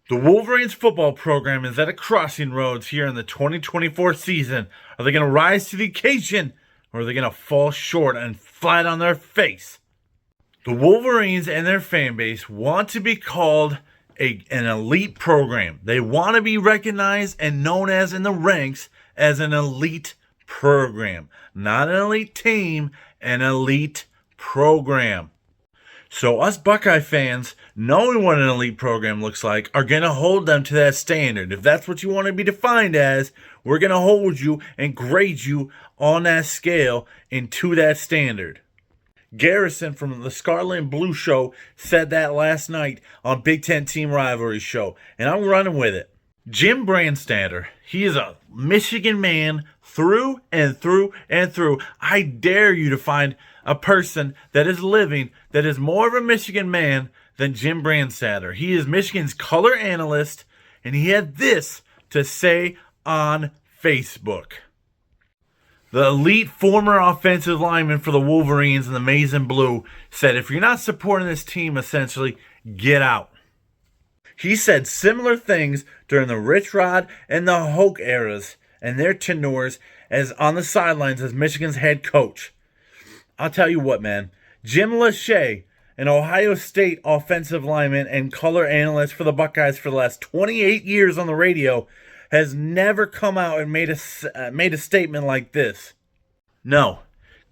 The Wolverines football program is at a crossing roads here in the 2024 season. Are they going to rise to the occasion, or are they going to fall short and flat on their face? The Wolverines and their fan base want to be called an elite program. They want to be recognized and known as in the ranks as an elite program. Not an elite team, an elite program. So us Buckeye fans, knowing what an elite program looks like, are going to hold them to that standard. If that's what you want to be defined as, we're going to hold you and grade you on that scale and to that standard. Garrison from the Scarlet and Blue Show said that last night on Big Ten Team Rivalry Show, and I'm running with it. Jim Brandstatter, he is a Michigan man through and through and through. I dare you to find a person that is living that is more of a Michigan man than Jim Brandstatter. He is Michigan's color analyst, and he had this to say on Facebook. The elite former offensive lineman for the Wolverines and the Maize and Blue said, if you're not supporting this team, essentially, get out. He said similar things during the Rich Rod and the Hoke eras and their tenures as on the sidelines as Michigan's head coach. I'll tell you what, man. Jim Lachey, an Ohio State offensive lineman and color analyst for the Buckeyes for the last 28 years on the radio, has never come out and made a statement like this. No,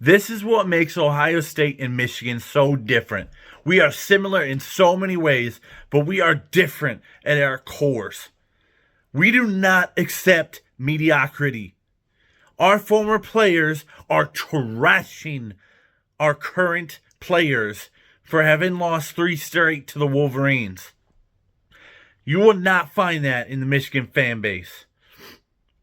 this is what makes Ohio State and Michigan so different. We are similar in so many ways, but we are different at our cores. We do not accept mediocrity. Our former players are trashing our current players for having lost 3 straight to the Wolverines. You will not find that in the Michigan fan base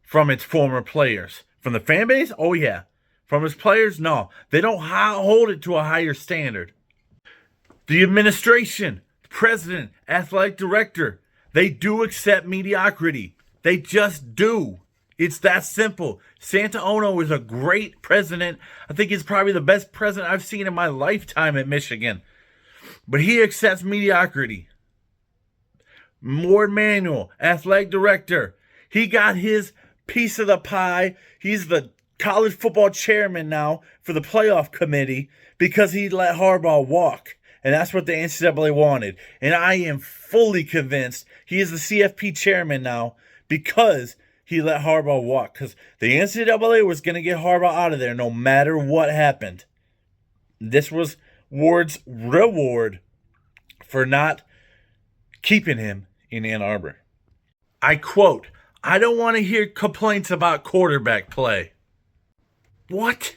from its former players. From the fan base? Oh, yeah. From its players? No. They don't hold it to a higher standard. The administration, the president, athletic director, they do accept mediocrity. They just do. It's that simple. Santa Ono is a great president. I think he's probably the best president I've seen in my lifetime at Michigan. But he accepts mediocrity. Ward Manuel, athletic director, he got his piece of the pie. He's the college football chairman now for the playoff committee because he let Harbaugh walk. And that's what the NCAA wanted. And I am fully convinced he is the CFP chairman now because he let Harbaugh walk. Because the NCAA was going to get Harbaugh out of there no matter what happened. This was Ward's reward for not keeping him in Ann Arbor. I quote, I don't want to hear complaints about quarterback play. What?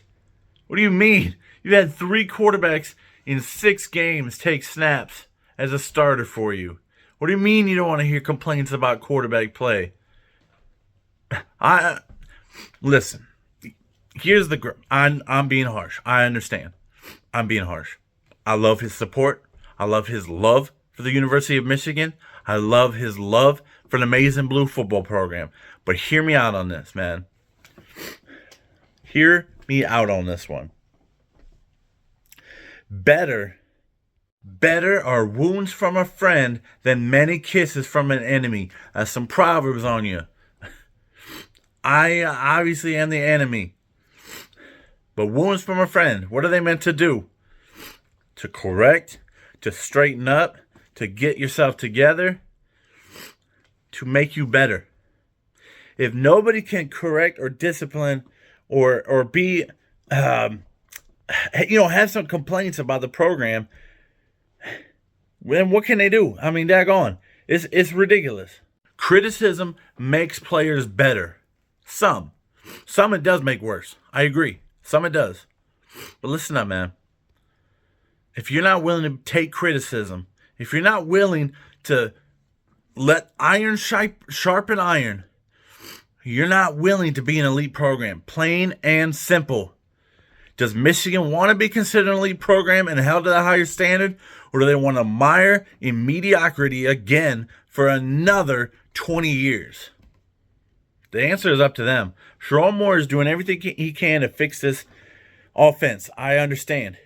What do you mean? You've had 3 quarterbacks in 6 games take snaps as a starter for you. What do you mean you don't want to hear complaints about quarterback play? Listen. Here's I'm being harsh. I understand. I'm being harsh. I love his support. I love his love for the University of Michigan. I love his love for the Maize and Blue football program. But hear me out on this, man. Hear me out on this one. Better are wounds from a friend than many kisses from an enemy. That's some proverbs on you. I obviously am the enemy. But wounds from a friend, what are they meant to do? To correct, to straighten up, to get yourself together, to make you better. If nobody can correct or discipline or be, have some complaints about the program, then what can they do? I mean, daggone. It's ridiculous. Criticism makes players better. Some it does make worse. I agree. Some it does. But listen up, man. If you're not willing to take criticism, if you're not willing to let iron sharpen iron, you're not willing to be an elite program. Plain and simple. Does Michigan want to be considered an elite program and held to a higher standard? Or do they want to mire in mediocrity again for another 20 years? The answer is up to them. Sherrone Moore is doing everything he can to fix this offense. I understand.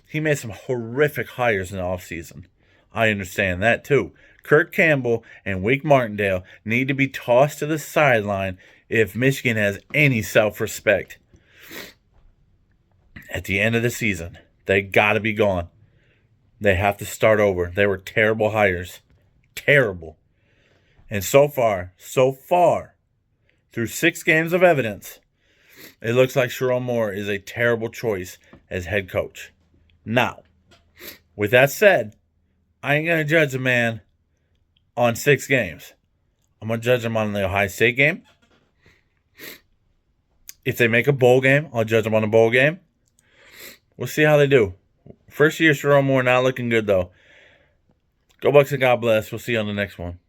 He made some horrific hires in the offseason. I understand that too. Kirk Campbell and Wake Martindale need to be tossed to the sideline if Michigan has any self-respect. At the end of the season, they got to be gone. They have to start over. They were terrible hires. Terrible. And so far, through 6 games of evidence, it looks like Sherrone Moore is a terrible choice as head coach. Now, with that said, I ain't going to judge a man on 6 games. I'm going to judge him on the Ohio State game. If they make a bowl game, I'll judge them on a bowl game. We'll see how they do. First year, Sherrone Moore not looking good, though. Go Bucks and God bless. We'll see you on the next one.